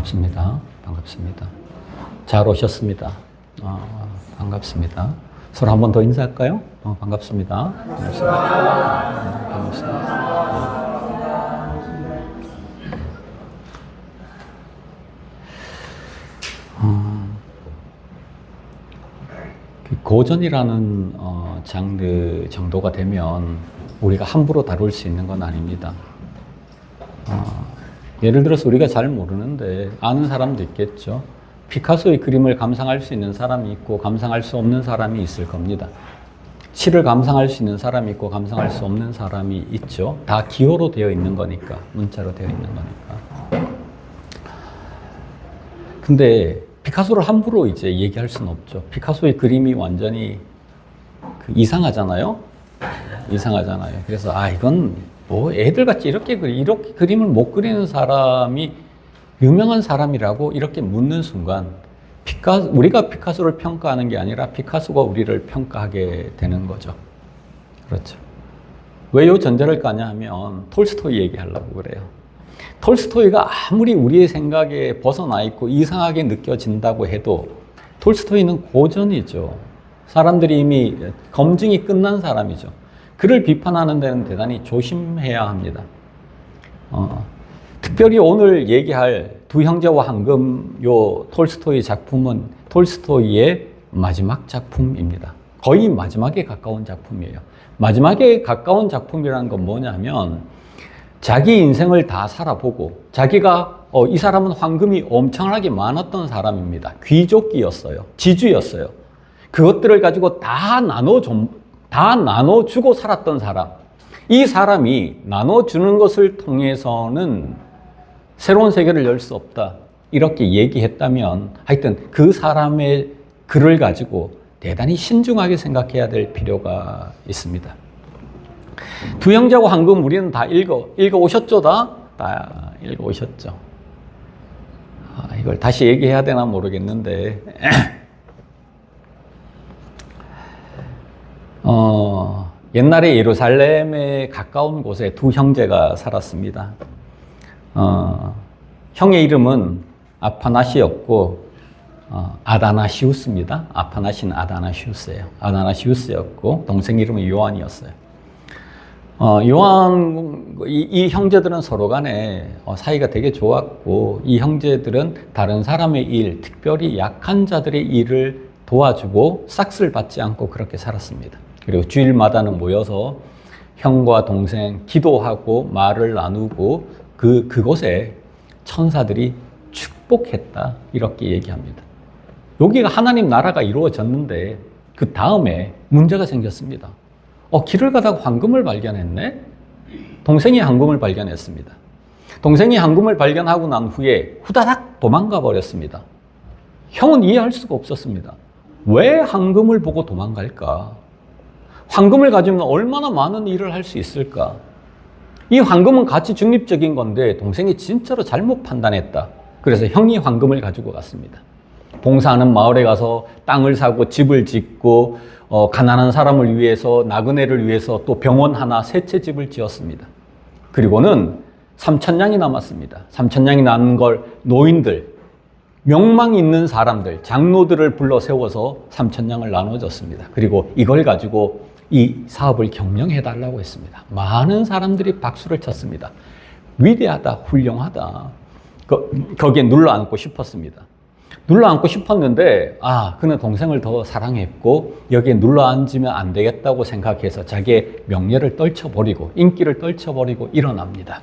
반갑습니다. 반갑습니다. 잘 오셨습니다. 반갑습니다. 서로 한 번 더 인사할까요? 반갑습니다. 반갑습니다. 반갑습니다. 고전이라는 장르 정도가 되면 우리가 함부로 다룰 수 있는 건 아닙니다. 예를 들어서 우리가 잘 모르는데 아는 사람도 있겠죠. 피카소의 그림을 감상할 수 있는 사람이 있고 감상할 수 없는 사람이 있을 겁니다. 시를 감상할 수 있는 사람이 있고 감상할 수 없는 사람이 있죠. 다 기호로 되어 있는 거니까, 문자로 되어 있는 거니까. 근데 피카소를 함부로 이제 얘기할 수는 없죠. 피카소의 그림이 완전히 이상하잖아요. 이상하잖아요. 그래서 이건 뭐 애들같이 이렇게 그림을 못 그리는 사람이 유명한 사람이라고 이렇게 묻는 순간 우리가 피카소를 평가하는 게 아니라 피카소가 우리를 평가하게 되는 거죠. 그렇죠. 왜 이 전제를 까냐 하면 톨스토이 얘기하려고 그래요. 톨스토이가 아무리 우리의 생각에 벗어나 있고 이상하게 느껴진다고 해도 톨스토이는 고전이죠. 사람들이 이미 검증이 끝난 사람이죠. 그를 비판하는 데는 대단히 조심해야 합니다. 특별히 오늘 얘기할 두 형제와 황금 요 톨스토이 작품은 톨스토이의 마지막 작품입니다. 거의 마지막에 가까운 작품이에요. 마지막에 가까운 작품이라는 건 뭐냐면 자기 인생을 다 살아보고 자기가 이 사람은 황금이 엄청나게 많았던 사람입니다. 귀족이었어요. 지주였어요. 그것들을 가지고 다 나눠주고 살았던 사람. 이 사람이 나눠주는 것을 통해서는 새로운 세계를 열 수 없다. 이렇게 얘기했다면 하여튼 그 사람의 글을 가지고 대단히 신중하게 생각해야 될 필요가 있습니다. 두 형제와 황금 우리는 다 읽어오셨죠? 다 읽어오셨죠? 이걸 다시 얘기해야 되나 모르겠는데 옛날에 예루살렘에 가까운 곳에 두 형제가 살았습니다. 형의 이름은 아파나시였고 아다나시우스입니다. 아파나시는 아다나시우스예요. 아다나시우스였고 동생 이름은 요한이었어요. 이 형제들은 서로 간에 사이가 되게 좋았고 이 형제들은 다른 사람의 일, 특별히 약한 자들의 일을 도와주고 싹쓸 받지 않고 그렇게 살았습니다. 그리고 주일마다는 모여서 형과 동생 기도하고 말을 나누고 그곳에 천사들이 축복했다 이렇게 얘기합니다. 여기가 하나님 나라가 이루어졌는데 그 다음에 문제가 생겼습니다. 길을 가다가 황금을 발견했네? 동생이 황금을 발견했습니다. 동생이 황금을 발견하고 난 후에 후다닥 도망가 버렸습니다. 형은 이해할 수가 없었습니다. 왜 황금을 보고 도망갈까? 황금을 가지면 얼마나 많은 일을 할 수 있을까? 이 황금은 가치 중립적인 건데 동생이 진짜로 잘못 판단했다. 그래서 형이 황금을 가지고 갔습니다. 봉사하는 마을에 가서 땅을 사고 집을 짓고 가난한 사람을 위해서 나그네를 위해서 또 병원 하나 셋째 집을 지었습니다. 그리고는 3,000냥이 남았습니다. 3,000냥이 남은 걸 노인들, 명망 있는 사람들, 장로들을 불러 세워서 3,000냥을 나눠줬습니다. 그리고 이걸 가지고 이 사업을 경영해달라고 했습니다. 많은 사람들이 박수를 쳤습니다. 위대하다, 훌륭하다. 거기에 눌러앉고 싶었습니다. 눌러앉고 싶었는데 그는 동생을 더 사랑했고 여기에 눌러앉으면 안 되겠다고 생각해서 자기의 명예를 떨쳐버리고 인기를 떨쳐버리고 일어납니다.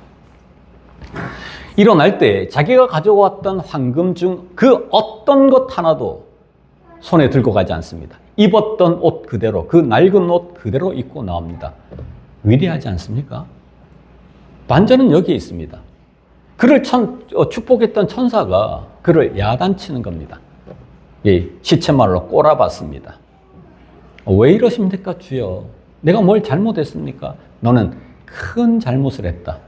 일어날 때 자기가 가져왔던 황금 중 그 어떤 것 하나도 손에 들고 가지 않습니다. 입었던 옷 그대로, 그 낡은 옷 그대로 입고 나옵니다. 위대하지 않습니까? 반전은 여기에 있습니다. 그를 축복했던 천사가 그를 야단치는 겁니다. 시쳇말로 꼬라봤습니다. 왜 이러십니까 주여? 내가 뭘 잘못했습니까? 너는 큰 잘못을 했다.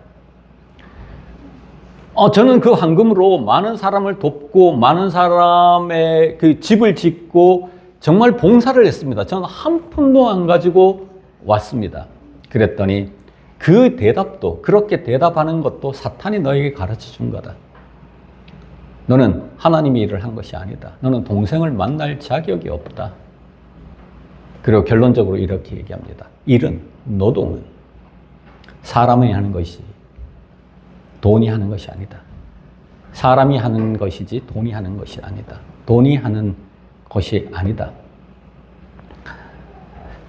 저는 그 황금으로 많은 사람을 돕고 많은 사람의 그 집을 짓고 정말 봉사를 했습니다. 저는 한 푼도 안 가지고 왔습니다. 그랬더니 그 대답도 그렇게 대답하는 것도 사탄이 너에게 가르쳐 준 거다. 너는 하나님의 일을 한 것이 아니다. 너는 동생을 만날 자격이 없다. 그리고 결론적으로 이렇게 얘기합니다. 일은, 노동은 사람이 하는 것이 돈이 하는 것이 아니다. 사람이 하는 것이지 돈이 하는 것이 아니다. 돈이 하는 것이 아니다.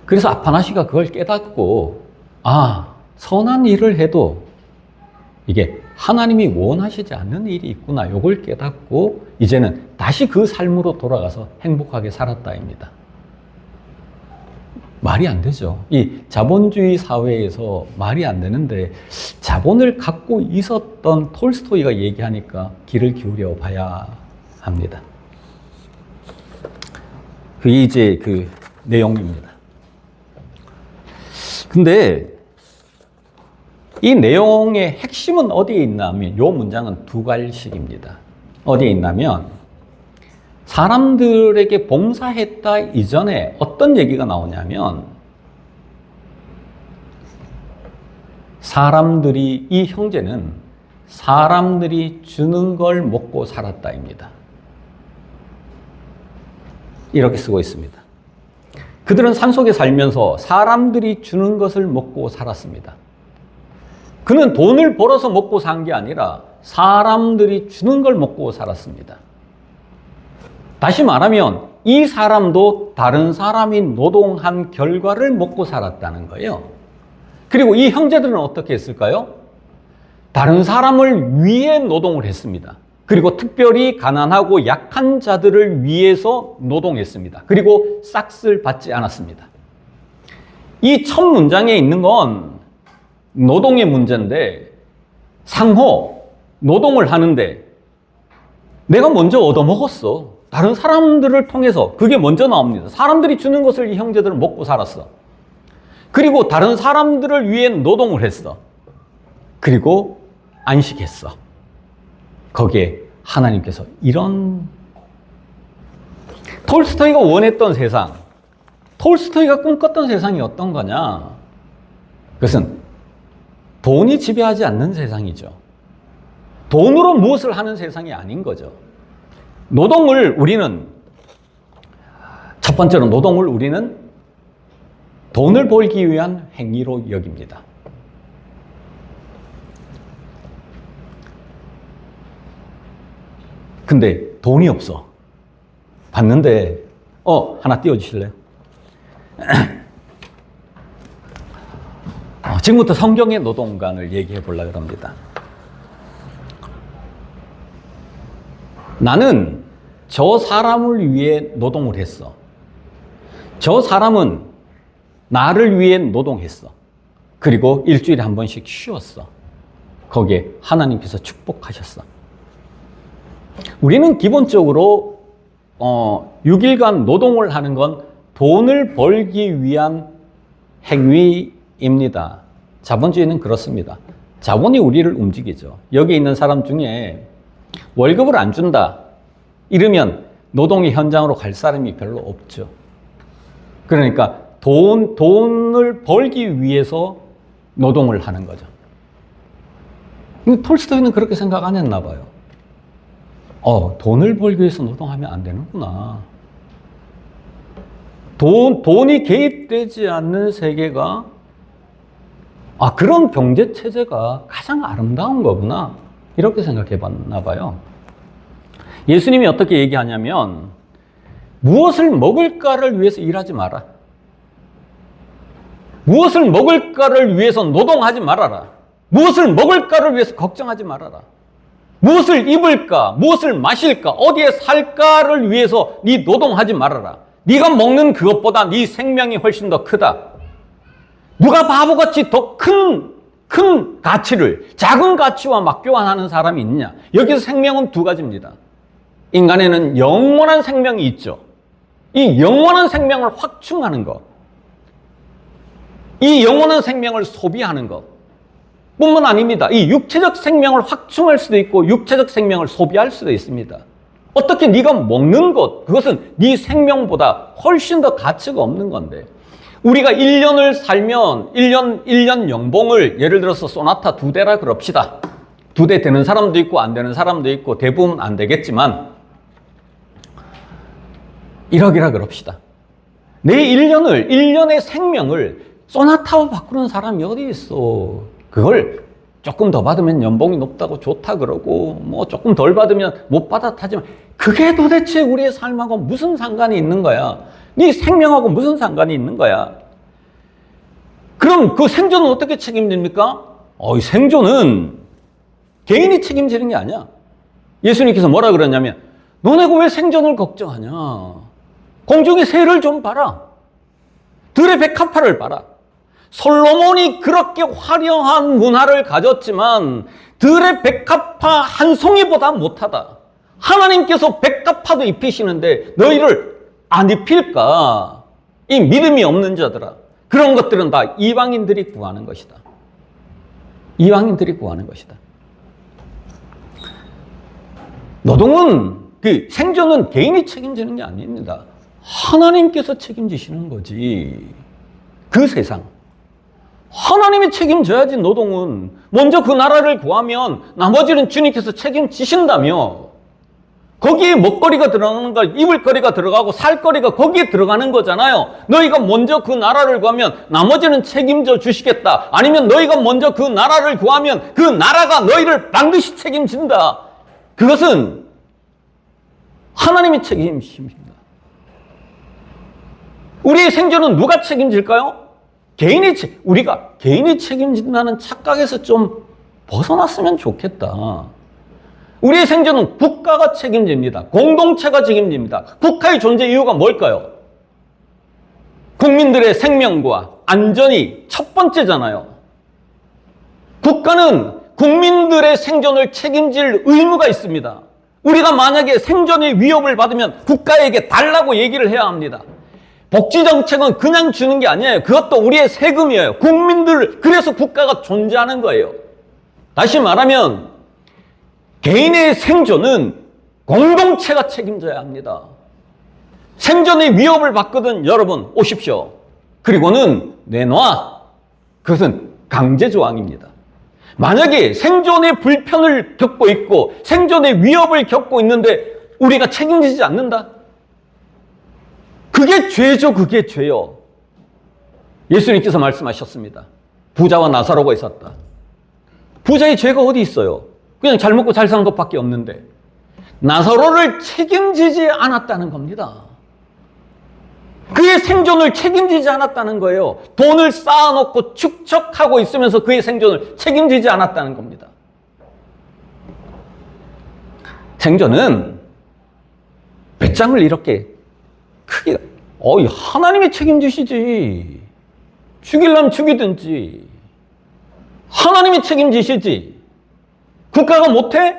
그래서 아파나시가 그걸 깨닫고 선한 일을 해도 이게 하나님이 원하시지 않는 일이 있구나. 이걸 깨닫고 이제는 다시 그 삶으로 돌아가서 행복하게 살았다입니다. 말이 안 되죠. 이 자본주의 사회에서 말이 안 되는데 자본을 갖고 있었던 톨스토이가 얘기하니까 귀를 기울여 봐야 합니다. 그게 이제 그 내용입니다. 근데 이 내용의 핵심은 어디에 있냐면 이 문장은 두 갈식입니다. 어디에 있냐면 사람들에게 봉사했다 이전에 어떤 얘기가 나오냐면 이 형제는 사람들이 주는 걸 먹고 살았다입니다. 이렇게 쓰고 있습니다. 그들은 산속에 살면서 사람들이 주는 것을 먹고 살았습니다. 그는 돈을 벌어서 먹고 산 게 아니라 사람들이 주는 걸 먹고 살았습니다. 다시 말하면 이 사람도 다른 사람이 노동한 결과를 먹고 살았다는 거예요. 그리고 이 형제들은 어떻게 했을까요? 다른 사람을 위해 노동을 했습니다. 그리고 특별히 가난하고 약한 자들을 위해서 노동했습니다. 그리고 싹쓸 받지 않았습니다. 이 첫 문장에 있는 건 노동의 문제인데 상호 노동을 하는데 내가 먼저 얻어먹었어. 다른 사람들을 통해서 그게 먼저 나옵니다. 사람들이 주는 것을 이 형제들은 먹고 살았어. 그리고 다른 사람들을 위해 노동을 했어. 그리고 안식했어. 거기에 하나님께서 이런 톨스토이가 원했던 세상, 톨스토이가 꿈꿨던 세상이 어떤 거냐? 그것은 돈이 지배하지 않는 세상이죠. 돈으로 무엇을 하는 세상이 아닌 거죠. 첫 번째로 노동을 우리는 돈을 벌기 위한 행위로 여깁니다. 근데 돈이 없어. 봤는데, 하나 띄워주실래요? 지금부터 성경의 노동관을 얘기해 보려고 합니다. 나는 저 사람을 위해 노동을 했어. 저 사람은 나를 위해 노동했어. 그리고 일주일에 한 번씩 쉬었어. 거기에 하나님께서 축복하셨어. 우리는 기본적으로 6일간 노동을 하는 건 돈을 벌기 위한 행위입니다. 자본주의는 그렇습니다. 자본이 우리를 움직이죠. 여기 있는 사람 중에 월급을 안 준다 이러면 노동의 현장으로 갈 사람이 별로 없죠. 그러니까 돈을 벌기 위해서 노동을 하는 거죠. 톨스토이는 그렇게 생각 안 했나 봐요. 돈을 벌기 위해서 노동하면 안 되는구나. 돈이 개입되지 않는 세계가 그런 경제 체제가 가장 아름다운 거구나. 이렇게 생각해 봤나 봐요. 예수님이 어떻게 얘기하냐면 무엇을 먹을까를 위해서 일하지 마라. 무엇을 먹을까를 위해서 노동하지 말아라. 무엇을 먹을까를 위해서 걱정하지 말아라. 무엇을 입을까, 무엇을 마실까, 어디에 살까를 위해서 네 노동하지 말아라. 네가 먹는 그것보다 네 생명이 훨씬 더 크다. 누가 바보같이 더 큰 가치를 작은 가치와 막 교환하는 사람이 있느냐? 여기서 생명은 두 가지입니다. 인간에는 영원한 생명이 있죠. 이 영원한 생명을 확충하는 것, 이 영원한 생명을 소비하는 것 뿐만 아닙니다. 이 육체적 생명을 확충할 수도 있고 육체적 생명을 소비할 수도 있습니다. 어떻게 네가 먹는 것, 그것은 네 생명보다 훨씬 더 가치가 없는 건데 우리가 1년을 살면 1년 연봉을 예를 들어서 소나타 2대라 그럽시다. 두 대 되는 사람도 있고 안 되는 사람도 있고 대부분 안 되겠지만 1억이라 그럽시다. 내 1년의 생명을 쏘나타로 바꾸는 사람이 어디 있어. 그걸 조금 더 받으면 연봉이 높다고 좋다 그러고 뭐 조금 덜 받으면 못 받아 타지만 그게 도대체 우리의 삶하고 무슨 상관이 있는 거야. 네 생명하고 무슨 상관이 있는 거야. 그럼 그 생존은 어떻게 책임집니까? 생존은 개인이 책임지는 게 아니야. 예수님께서 뭐라 그러냐면 너네가 왜 생존을 걱정하냐. 공중의 새를 좀 봐라. 들의 백합화를 봐라. 솔로몬이 그렇게 화려한 문화를 가졌지만 들의 백합화 한 송이보다 못하다. 하나님께서 백합화도 입히시는데 너희를 안 입힐까? 이 믿음이 없는 자들아. 그런 것들은 다 이방인들이 구하는 것이다. 이방인들이 구하는 것이다. 노동은, 생존은 개인이 책임지는 게 아닙니다. 하나님께서 책임지시는 거지. 그 세상. 하나님이 책임져야지. 노동은 먼저 그 나라를 구하면 나머지는 주님께서 책임지신다며. 거기에 먹거리가 들어가는 거, 입을거리가 들어가고 살거리가 거기에 들어가는 거잖아요. 너희가 먼저 그 나라를 구하면 나머지는 책임져 주시겠다. 아니면 너희가 먼저 그 나라를 구하면 그 나라가 너희를 반드시 책임진다. 그것은 하나님의 책임이십니다. 우리의 생존은 누가 책임질까요? 우리가 개인이 책임진다는 착각에서 좀 벗어났으면 좋겠다. 우리의 생존은 국가가 책임집니다. 공동체가 책임집니다. 국가의 존재 이유가 뭘까요? 국민들의 생명과 안전이 첫 번째잖아요. 국가는 국민들의 생존을 책임질 의무가 있습니다. 우리가 만약에 생존의 위협을 받으면 국가에게 달라고 얘기를 해야 합니다. 복지정책은 그냥 주는 게 아니에요. 그것도 우리의 세금이에요. 그래서 국가가 존재하는 거예요. 다시 말하면 개인의 생존은 공동체가 책임져야 합니다. 생존의 위협을 받거든 여러분 오십시오. 그리고는 내놔. 그것은 강제조항입니다. 만약에 생존의 불편을 겪고 있고 생존의 위협을 겪고 있는데 우리가 책임지지 않는다? 그게 죄죠. 그게 죄요. 예수님께서 말씀하셨습니다. 부자와 나사로가 있었다. 부자의 죄가 어디 있어요? 그냥 잘 먹고 잘 사는 것밖에 없는데 나사로를 책임지지 않았다는 겁니다. 그의 생존을 책임지지 않았다는 거예요. 돈을 쌓아놓고 축적하고 있으면서 그의 생존을 책임지지 않았다는 겁니다. 생존은 배짱을 이렇게 크게 하나님이 책임지시지. 죽이려면 죽이든지 하나님이 책임지시지. 국가가 못해?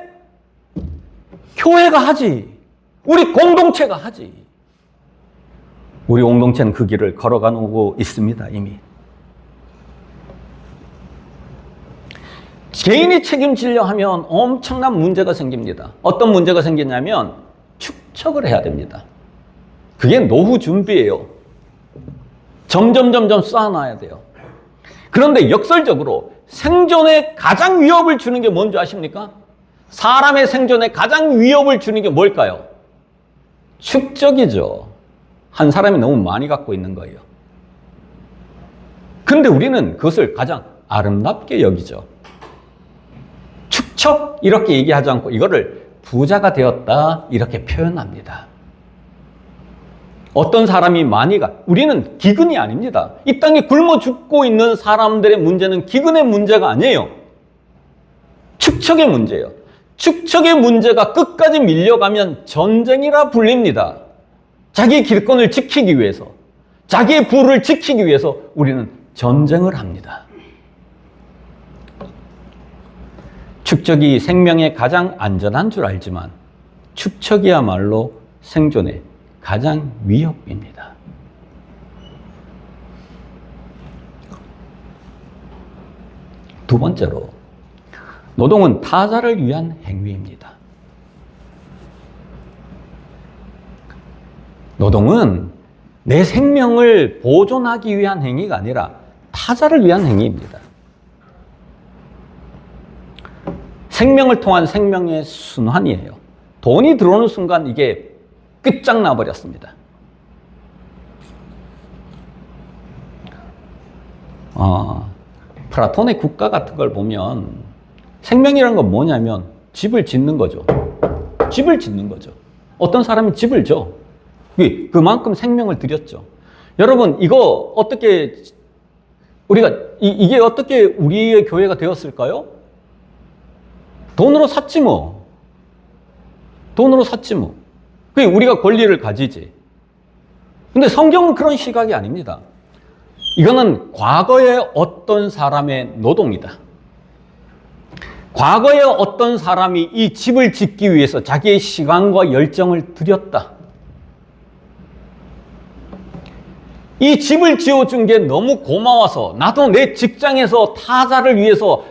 교회가 하지. 우리 공동체가 하지. 우리 공동체는 그 길을 걸어가고 있습니다. 이미. 개인이 책임지려 하면 엄청난 문제가 생깁니다. 어떤 문제가 생기냐면 축적을 해야 됩니다. 그게 노후 준비예요. 점점 쌓아놔야 돼요. 그런데 역설적으로 생존에 가장 위협을 주는 게 뭔지 아십니까? 사람의 생존에 가장 위협을 주는 게 뭘까요? 축적이죠. 한 사람이 너무 많이 갖고 있는 거예요. 근데 우리는 그것을 가장 아름답게 여기죠. 축적 이렇게 얘기하지 않고 이거를 부자가 되었다 이렇게 표현합니다. 어떤 사람이 우리는 기근이 아닙니다. 이 땅에 굶어 죽고 있는 사람들의 문제는 기근의 문제가 아니에요. 축적의 문제예요. 축적의 문제가 끝까지 밀려가면 전쟁이라 불립니다. 자기의 길권을 지키기 위해서, 자기의 부를 지키기 위해서 우리는 전쟁을 합니다. 축적이 생명에 가장 안전한 줄 알지만 축적이야말로 생존에 가장 위협입니다. 두 번째로, 노동은 타자를 위한 행위입니다. 노동은 내 생명을 보존하기 위한 행위가 아니라 타자를 위한 행위입니다. 생명을 통한 생명의 순환이에요. 돈이 들어오는 순간 이게 끝장나 버렸습니다. 플라톤의 국가 같은 걸 보면 생명이라는 건 뭐냐면 집을 짓는 거죠. 집을 짓는 거죠. 어떤 사람이 집을 져. 그만큼 생명을 들였죠. 여러분, 이거 어떻게 이게 어떻게 우리의 교회가 되었을까요? 돈으로 샀지 뭐. 돈으로 샀지 뭐. 그게 우리가 권리를 가지지. 근데 성경은 그런 시각이 아닙니다. 이거는 과거의 어떤 사람의 노동이다. 과거에 어떤 사람이 이 집을 짓기 위해서 자기의 시간과 열정을 들였다. 이 집을 지어준 게 너무 고마워서 나도 내 직장에서 타자를 위해서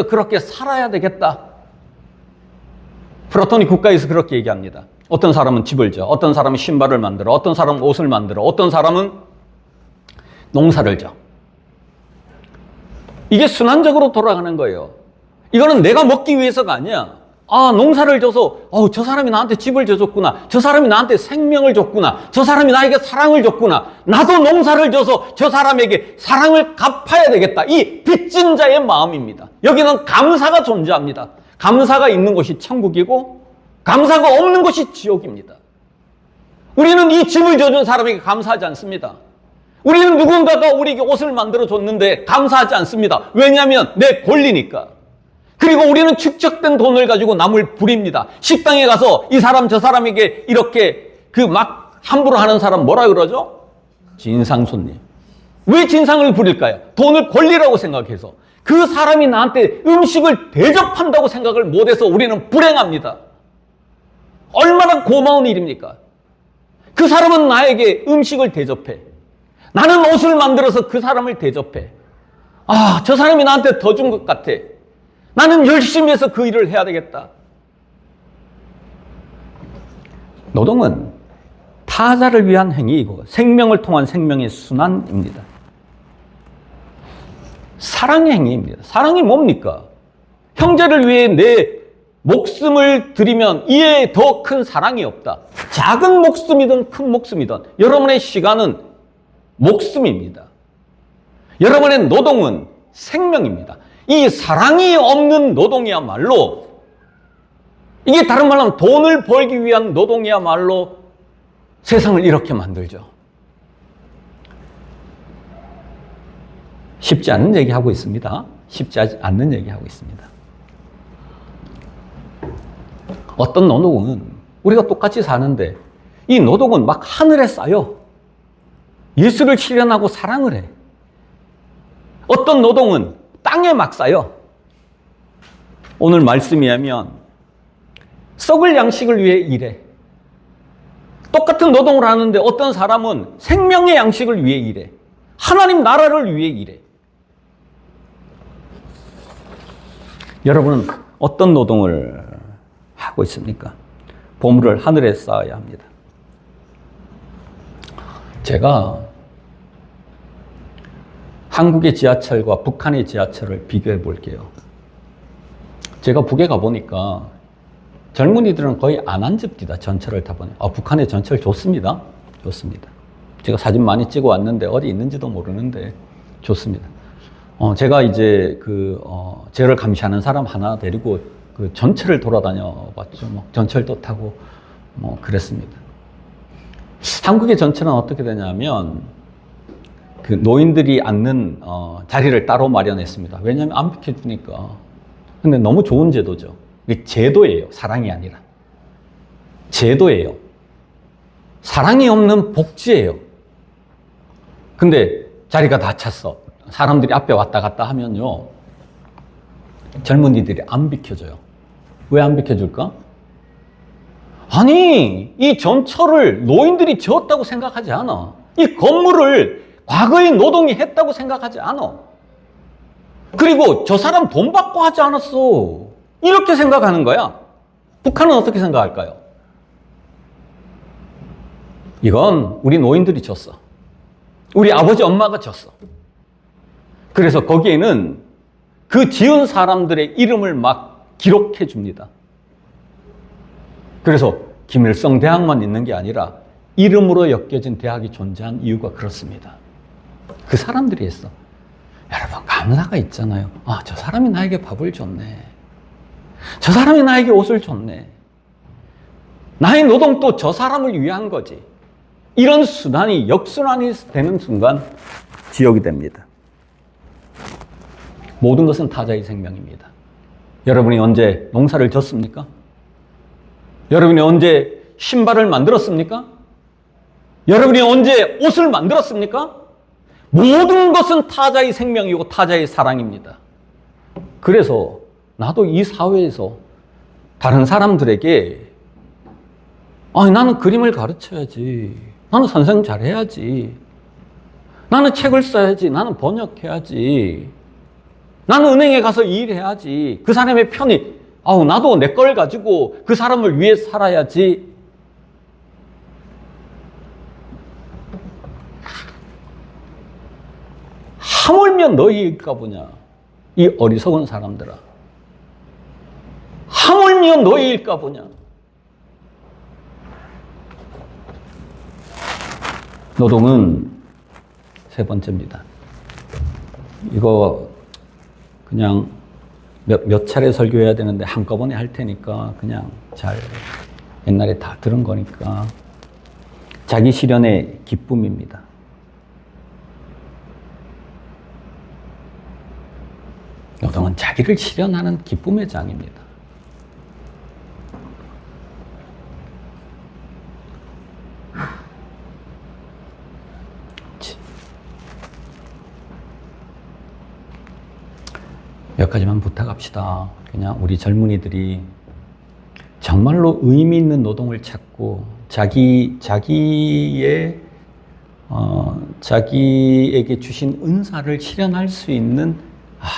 그렇게 살아야 되겠다. 플라톤이 국가에서 그렇게 얘기합니다. 어떤 사람은 집을 져, 어떤 사람은 신발을 만들어, 어떤 사람은 옷을 만들어, 어떤 사람은 농사를 져. 이게 순환적으로 돌아가는 거예요. 이거는 내가 먹기 위해서가 아니야. 농사를 져서 저 사람이 나한테 집을 져줬구나. 저 사람이 나한테 생명을 줬구나. 저 사람이 나에게 사랑을 줬구나. 나도 농사를 져서 저 사람에게 사랑을 갚아야 되겠다. 이 빚진 자의 마음입니다. 여기는 감사가 존재합니다. 감사가 있는 곳이 천국이고 감사가 없는 곳이 지옥입니다. 우리는 이 집을 져준 사람에게 감사하지 않습니다. 우리는 누군가가 우리에게 옷을 만들어 줬는데 감사하지 않습니다. 왜냐하면 내 권리니까. 그리고 우리는 축적된 돈을 가지고 남을 부립니다. 식당에 가서 이 사람 저 사람에게 이렇게 막 함부로 하는 사람 뭐라 그러죠? 진상 손님. 왜 진상을 부릴까요? 돈을 권리라고 생각해서. 그 사람이 나한테 음식을 대접한다고 생각을 못해서 우리는 불행합니다. 얼마나 고마운 일입니까? 그 사람은 나에게 음식을 대접해. 나는 옷을 만들어서 그 사람을 대접해. 저 사람이 나한테 더 준 것 같아. 나는 열심히 해서 그 일을 해야 되겠다. 노동은 타자를 위한 행위이고 생명을 통한 생명의 순환입니다. 사랑의 행위입니다. 사랑이 뭡니까? 형제를 위해 내 목숨을 드리면 이에 더 큰 사랑이 없다. 작은 목숨이든 큰 목숨이든 여러분의 시간은 목숨입니다. 여러분의 노동은 생명입니다. 이 사랑이 없는 노동이야말로, 이게 다른 말로 하면 돈을 벌기 위한 노동이야말로 세상을 이렇게 만들죠. 쉽지 않은 얘기하고 있습니다. 쉽지 않는 얘기하고 있습니다. 어떤 노동은 우리가 똑같이 사는데 이 노동은 막 하늘에 쌓여. 예수를 실현하고 사랑을 해. 어떤 노동은 땅에 막 쌓여. 오늘 말씀이라면 썩을 양식을 위해 일해. 똑같은 노동을 하는데 어떤 사람은 생명의 양식을 위해 일해. 하나님 나라를 위해 일해. 여러분은 어떤 노동을 하고 있습니까? 보물을 하늘에 쌓아야 합니다. 제가 한국의 지하철과 북한의 지하철을 비교해 볼게요. 제가 북에 가보니까 젊은이들은 거의 안 앉읍니다. 전철을 타보니. 북한의 전철 좋습니다. 좋습니다. 제가 사진 많이 찍어 왔는데 어디 있는지도 모르는데 좋습니다. 제가 이제 저를 감시하는 사람 하나 데리고 그 전철을 돌아다녀 봤죠. 전철도 타고 그랬습니다. 한국의 전철은 어떻게 되냐면 그 노인들이 앉는 자리를 따로 마련했습니다. 왜냐하면 안 비켜주니까. 근데 너무 좋은 제도죠. 이게 제도예요. 사랑이 아니라. 제도예요. 사랑이 없는 복지예요. 근데 자리가 다 찼어. 사람들이 앞에 왔다 갔다 하면요. 젊은이들이 안 비켜줘요. 왜 안 비켜줄까? 아니, 이 전철을 노인들이 지었다고 생각하지 않아. 이 건물을 과거의 노동이 했다고 생각하지 않아. 그리고 저 사람 돈 받고 하지 않았어. 이렇게 생각하는 거야. 북한은 어떻게 생각할까요? 이건 우리 노인들이 졌어. 우리 아버지 엄마가 졌어. 그래서 거기에는 그 지은 사람들의 이름을 막 기록해 줍니다. 그래서 김일성 대학만 있는 게 아니라 이름으로 엮여진 대학이 존재한 이유가 그렇습니다. 그 사람들이 했어. 여러분, 감사가 있잖아요. 아, 저 사람이 나에게 밥을 줬네. 저 사람이 나에게 옷을 줬네. 나의 노동도 저 사람을 위한 거지. 이런 순환이 역순환이 되는 순간 지옥이 됩니다. 모든 것은 타자의 생명입니다. 여러분이 언제 농사를 졌습니까? 여러분이 언제 신발을 만들었습니까? 여러분이 언제 옷을 만들었습니까? 모든 것은 타자의 생명이고 타자의 사랑입니다. 그래서 나도 이 사회에서 다른 사람들에게 나는 그림을 가르쳐야지. 나는 선생 잘해야지. 나는 책을 써야지. 나는 번역해야지. 나는 은행에 가서 일해야지. 그 사람의 편이 나도 내 걸 가지고 그 사람을 위해 살아야지. 하물며 너희일까 보냐. 이 어리석은 사람들아. 하물며 너희일까 보냐. 노동은 세 번째입니다. 이거 그냥 몇 차례 설교해야 되는데 한꺼번에 할 테니까 그냥 잘 옛날에 다 들은 거니까. 자기 실현의 기쁨입니다. 노동은 자기를 실현하는 기쁨의 장입니다. 몇 가지만 부탁합시다. 그냥 우리 젊은이들이 정말로 의미 있는 노동을 찾고 자기에게 주신 은사를 실현할 수 있는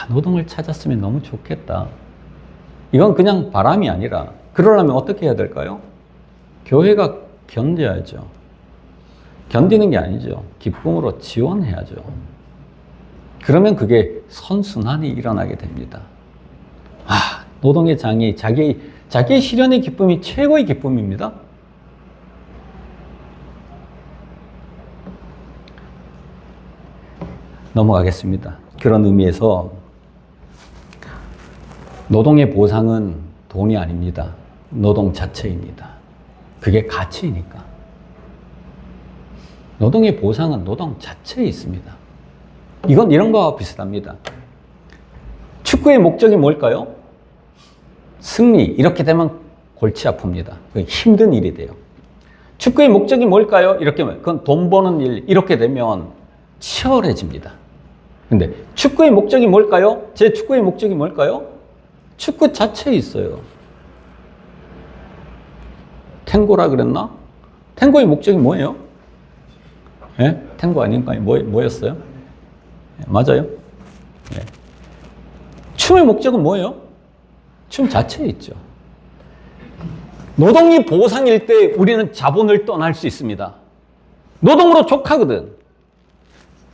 노동을 찾았으면 너무 좋겠다. 이건 그냥 바람이 아니라 그러려면 어떻게 해야 될까요? 교회가 견뎌야죠. 견디는 게 아니죠. 기쁨으로 지원해야죠. 그러면 그게 선순환이 일어나게 됩니다. 노동의 장이 자기의 실현의 기쁨이 최고의 기쁨입니다. 넘어가겠습니다. 그런 의미에서 노동의 보상은 돈이 아닙니다. 노동 자체입니다. 그게 가치이니까. 노동의 보상은 노동 자체에 있습니다. 이건 이런 거와 비슷합니다. 축구의 목적이 뭘까요? 승리. 이렇게 되면 골치 아픕니다. 힘든 일이 돼요. 축구의 목적이 뭘까요? 이렇게 하면 그건 돈 버는 일. 이렇게 되면 치열해집니다. 근데 축구의 목적이 뭘까요? 제 축구의 목적이 뭘까요? 축구 자체에 있어요. 탱고라 그랬나? 탱고의 목적이 뭐예요? 예? 탱고 아닌가요? 뭐였어요? 맞아요. 네. 춤의 목적은 뭐예요? 춤 자체에 있죠. 노동이 보상일 때 우리는 자본을 떠날 수 있습니다. 노동으로 족하거든.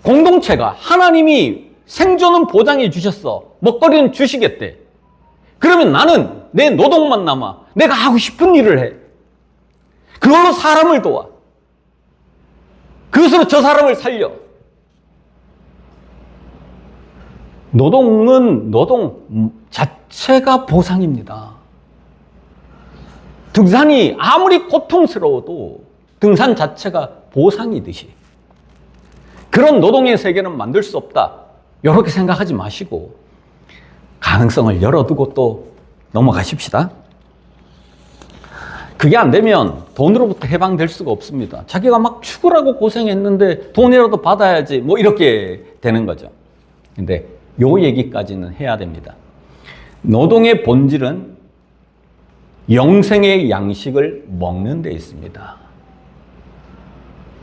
공동체가 하나님이 생존은 보장해 주셨어. 먹거리는 주시겠대. 그러면 나는 내 노동만 남아. 내가 하고 싶은 일을 해. 그걸로 사람을 도와. 그것으로 저 사람을 살려. 노동은 노동 자체가 보상입니다. 등산이 아무리 고통스러워도 등산 자체가 보상이듯이 그런 노동의 세계는 만들 수 없다. 이렇게 생각하지 마시고 가능성을 열어두고 또 넘어가십시다. 그게 안 되면 돈으로부터 해방될 수가 없습니다. 자기가 막 죽으라고 고생했는데 돈이라도 받아야지 뭐 이렇게 되는 거죠. 근데 요 얘기까지는 해야 됩니다. 노동의 본질은 영생의 양식을 먹는 데 있습니다.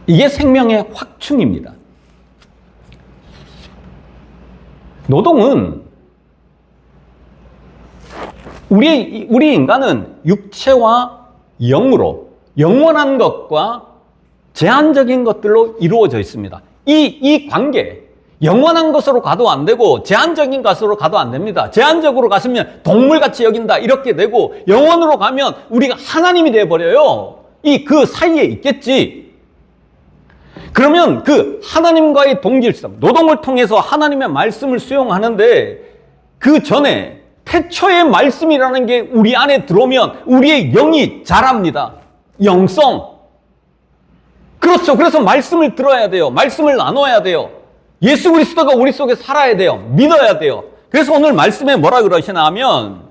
이게 생명의 확충입니다. 노동은 우리 인간은 육체와 영으로 영원한 것과 제한적인 것들로 이루어져 있습니다. 이 관계, 영원한 것으로 가도 안 되고 제한적인 것으로 가도 안 됩니다. 제한적으로 갔으면 동물같이 여긴다 이렇게 되고, 영원으로 가면 우리가 하나님이 돼버려요. 그 사이에 있겠지. 그러면 그 하나님과의 동질성, 노동을 통해서 하나님의 말씀을 수용하는데, 그 전에 태초의 말씀이라는 게 우리 안에 들어오면 우리의 영이 자랍니다. 영성. 그렇죠. 그래서 말씀을 들어야 돼요. 말씀을 나눠야 돼요. 예수 그리스도가 우리 속에 살아야 돼요. 믿어야 돼요. 그래서 오늘 말씀에 뭐라 그러시나 하면,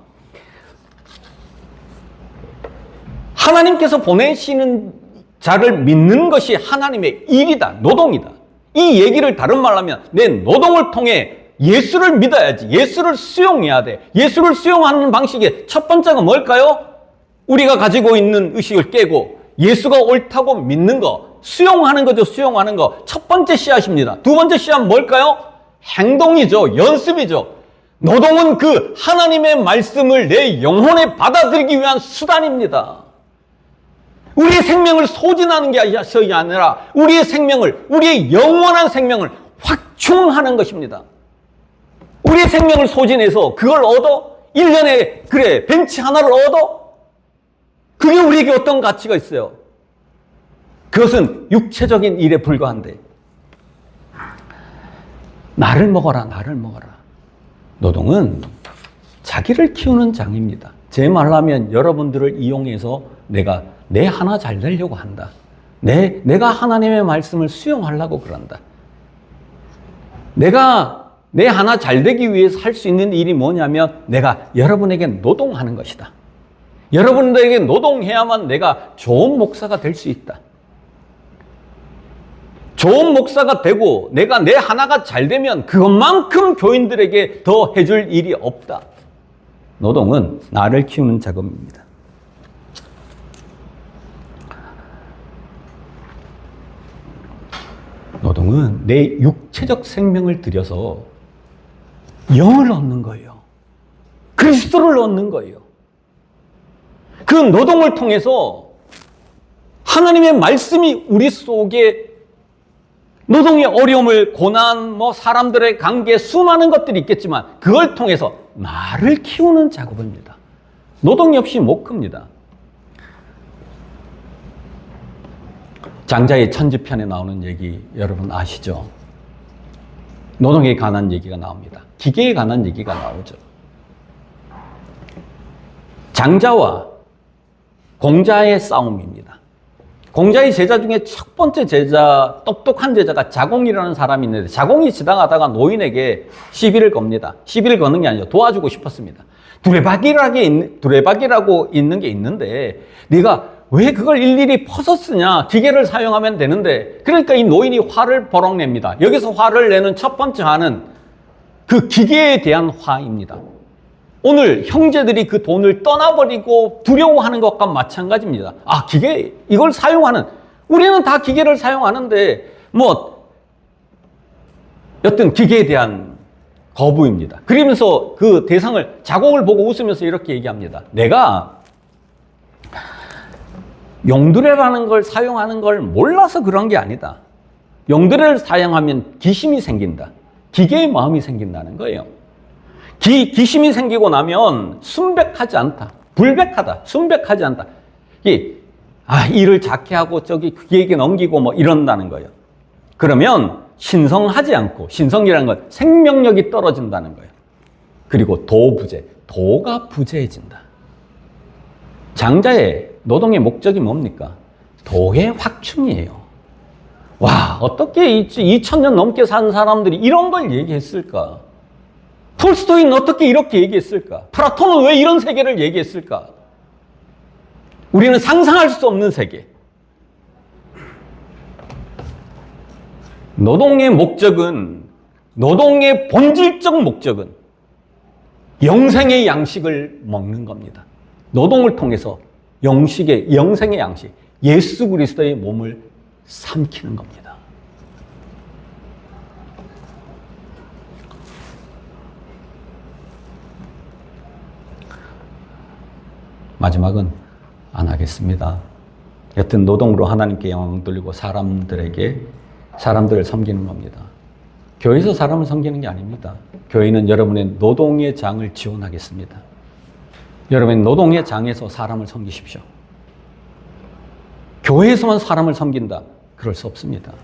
하나님께서 보내시는 자를 믿는 것이 하나님의 일이다. 노동이다. 이 얘기를 다른 말로 하면, 내 노동을 통해 예수를 믿어야지. 예수를 수용해야 돼. 예수를 수용하는 방식의 첫 번째가 뭘까요? 우리가 가지고 있는 의식을 깨고 예수가 옳다고 믿는 거, 수용하는 거죠. 수용하는 거. 첫 번째 씨앗입니다. 두 번째 씨앗은 뭘까요? 행동이죠. 연습이죠. 노동은 그 하나님의 말씀을 내 영혼에 받아들이기 위한 수단입니다. 우리의 생명을 소진하는 게 아니라 우리의 생명을, 우리의 영원한 생명을 확충하는 것입니다. 우리의 생명을 소진해서 그걸 얻어? 1년에 그래 벤치 하나를 얻어? 그게 우리에게 어떤 가치가 있어요? 그것은 육체적인 일에 불과한데, 나를 먹어라, 나를 먹어라. 노동은 자기를 키우는 장입니다. 제 말로 하면 여러분들을 이용해서 내가 내 하나 잘 되려고 한다. 내가 하나님의 말씀을 수용하려고 그런다. 내가 내 하나 잘 되기 위해서 할 수 있는 일이 뭐냐면, 내가 여러분에게 노동하는 것이다. 여러분들에게 노동해야만 내가 좋은 목사가 될 수 있다. 좋은 목사가 되고 내가 내 하나가 잘 되면 그것만큼 교인들에게 더 해줄 일이 없다. 노동은 나를 키우는 작업입니다. 노동은 내 육체적 생명을 들여서 영을 얻는 거예요. 그리스도를 얻는 거예요. 그 노동을 통해서 하나님의 말씀이 우리 속에, 노동의 어려움을, 고난, 사람들의 관계, 수많은 것들이 있겠지만 그걸 통해서 나를 키우는 작업입니다. 노동이 없이 못 큽니다. 장자의 천지편에 나오는 얘기 여러분 아시죠? 노동에 관한 얘기가 나옵니다. 기계에 관한 얘기가 나오죠. 장자와 공자의 싸움입니다. 공자의 제자 중에 첫 번째 제자, 똑똑한 제자가 자공이라는 사람이 있는데, 자공이 지나가다가 노인에게 시비를 겁니다. 시비를 거는 게 아니죠. 도와주고 싶었습니다. 두레박이라고 있는 게 있는데 네가 왜 그걸 일일이 퍼서 쓰냐? 기계를 사용하면 되는데. 그러니까 이 노인이 화를 버럭 냅니다. 여기서 화를 내는 첫 번째 화는 그 기계에 대한 화입니다. 오늘 형제들이 그 돈을 떠나버리고 두려워하는 것과 마찬가지입니다. 기계, 이걸 사용하는, 우리는 다 기계를 사용하는데 여튼 기계에 대한 거부입니다. 그러면서 그 대상을, 자공을 보고 웃으면서 이렇게 얘기합니다. 내가 용두레라는 걸 사용하는 걸 몰라서 그런 게 아니다. 용두레를 사용하면 기심이 생긴다. 기계의 마음이 생긴다는 거예요. 기심이 생기고 나면 순백하지 않다. 불백하다. 순백하지 않다. 일을 작게 하고 기계에게 넘기고 이런다는 거예요. 그러면 신성하지 않고, 신성이라는 건 생명력이 떨어진다는 거예요. 그리고 도부재, 도가 부재해진다. 장자의 노동의 목적이 뭡니까? 도의 확충이에요. 와, 어떻게 2000년 넘게 산 사람들이 이런 걸 얘기했을까? 톨스토이는 어떻게 이렇게 얘기했을까? 플라톤은 왜 이런 세계를 얘기했을까? 우리는 상상할 수 없는 세계. 노동의 목적은, 노동의 본질적 목적은 영생의 양식을 먹는 겁니다. 노동을 통해서 영생의 양식, 예수 그리스도의 몸을 삼키는 겁니다. 마지막은 안 하겠습니다. 여튼 노동으로 하나님께 영광 돌리고 사람들을 섬기는 겁니다. 교회에서 사람을 섬기는 게 아닙니다. 교회는 여러분의 노동의 장을 지원하겠습니다. 여러분의 노동의 장에서 사람을 섬기십시오. 교회에서만 사람을 섬긴다? 그럴 수 없습니다.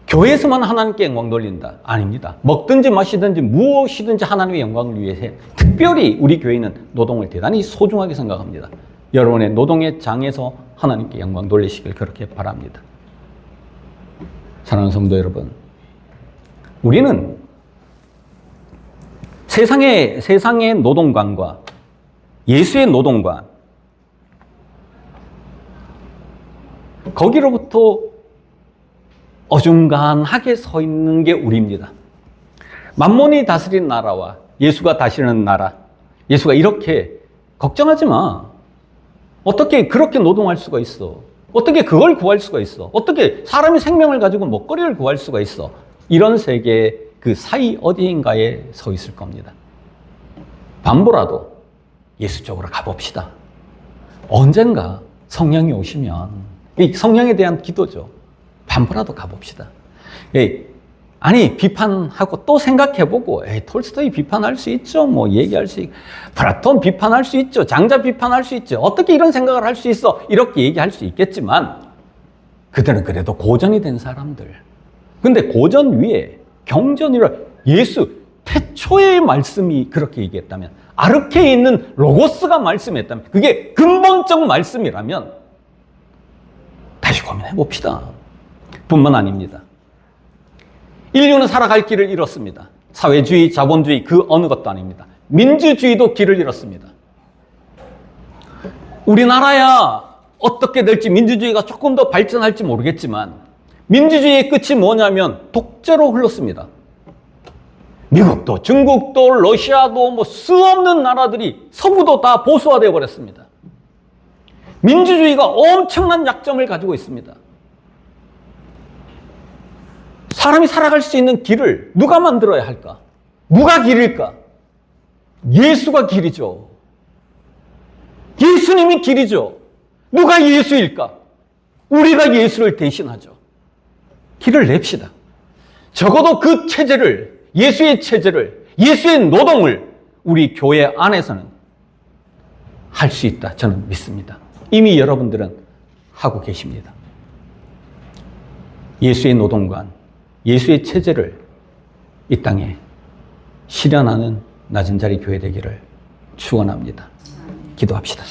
교회에서만 하나님께 영광 돌린다? 아닙니다. 먹든지 마시든지 무엇이든지 하나님의 영광을 위해 특별히 우리 교회는 노동을 대단히 소중하게 생각합니다. 여러분의 노동의 장에서 하나님께 영광 돌리시길 그렇게 바랍니다. 사랑하는 성도 여러분, 우리는 세상의 노동관과 예수의 노동관, 거기로부터 어중간하게 서 있는 게 우리입니다. 만몬이 다스리는 나라와 예수가 다스리는 나라, 예수가 이렇게 걱정하지 마. 어떻게 그렇게 노동할 수가 있어? 어떻게 그걸 구할 수가 있어? 어떻게 사람이 생명을 가지고 먹거리를 구할 수가 있어? 이런 세계의 그 사이 어디인가에 서 있을 겁니다. 반보라도 예수 쪽으로 가봅시다. 언젠가 성령이 오시면, 이 성령에 대한 기도죠. 반보라도 가봅시다. 아니, 비판하고 또 생각해보고, 톨스토이 비판할 수 있죠. 뭐, 얘기할 수 있고, 플라톤 비판할 수 있죠. 장자 비판할 수 있죠. 어떻게 이런 생각을 할 수 있어? 이렇게 얘기할 수 있겠지만, 그들은 그래도 고전이 된 사람들. 근데 고전 위에 경전이라 예수 태초의 말씀이 그렇게 얘기했다면, 아르케에 있는 로고스가 말씀했다면, 그게 근본적 말씀이라면, 다시 고민해 봅시다. 뿐만 아닙니다. 인류는 살아갈 길을 잃었습니다. 사회주의, 자본주의 그 어느 것도 아닙니다. 민주주의도 길을 잃었습니다. 우리나라야 어떻게 될지 민주주의가 조금 더 발전할지 모르겠지만 민주주의의 끝이 뭐냐면 독재로 흘렀습니다. 미국도 중국도 러시아도 뭐 수없는 나라들이 서구도 다 보수화되어 버렸습니다. 민주주의가 엄청난 약점을 가지고 있습니다. 사람이 살아갈 수 있는 길을 누가 만들어야 할까? 누가 길일까? 예수가 길이죠. 예수님이 길이죠. 누가 예수일까? 우리가 예수를 대신하죠. 길을 냅시다. 적어도 그 체제를, 예수의 체제를, 예수의 노동을 우리 교회 안에서는 할 수 있다. 저는 믿습니다. 이미 여러분들은 하고 계십니다. 예수의 노동관, 예수의 체제를 이 땅에 실현하는 낮은 자리 교회 되기를 축원합니다. 기도합시다.